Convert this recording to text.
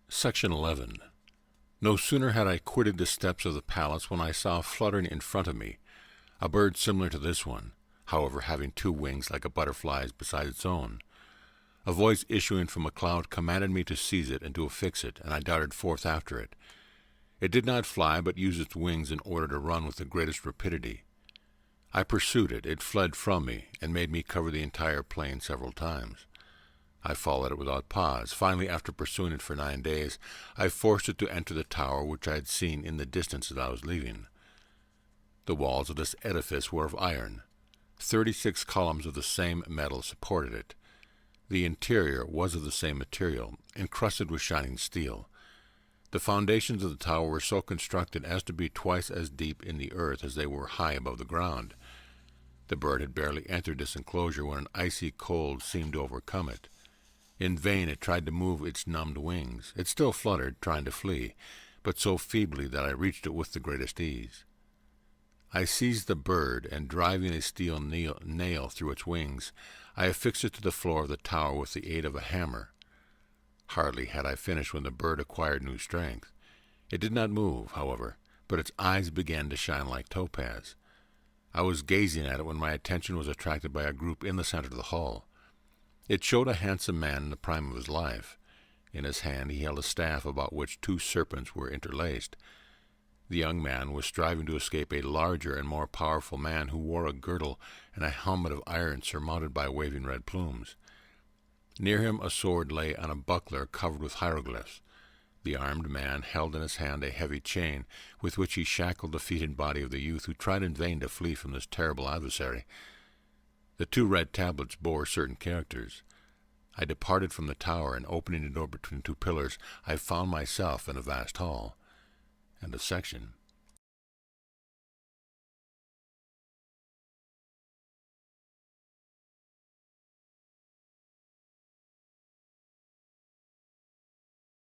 Section 11. No sooner had I quitted the steps of the palace when I saw fluttering in front of me a bird similar to this one, however having two wings like a butterfly's beside its own. A voice issuing from a cloud commanded me to seize it and to affix it, and I darted forth after it. It did not fly, but used its wings in order to run with the greatest rapidity. I pursued it. It fled from me, and made me cover the entire plain several times. I followed it without pause. Finally, after pursuing it for 9 days, I forced it to enter the tower which I had seen in the distance as I was leaving. The walls of this edifice were of iron. 36 columns of the same metal supported it. The interior was of the same material, encrusted with shining steel. The foundations of the tower were so constructed as to be twice as deep in the earth as they were high above the ground. The bird had barely entered this enclosure when an icy cold seemed to overcome it. In vain it tried to move its numbed wings. It still fluttered, trying to flee, but so feebly that I reached it with the greatest ease. I seized the bird, and driving a steel nail through its wings, I affixed it to the floor of the tower with the aid of a hammer. Hardly had I finished when the bird acquired new strength. It did not move, however, but its eyes began to shine like topaz. I was gazing at it when my attention was attracted by a group in the center of the hall. It showed a handsome man in the prime of his life. In his hand he held a staff about which 2 serpents were interlaced. The young man was striving to escape a larger and more powerful man who wore a girdle and a helmet of iron surmounted by waving red plumes. Near him a sword lay on a buckler covered with hieroglyphs. The armed man held in his hand a heavy chain with which he shackled the feet and body of the youth, who tried in vain to flee from this terrible adversary. The 2 red tablets bore certain characters. I departed from the tower, and opening the door between 2 pillars, I found myself in a vast hall. End of section.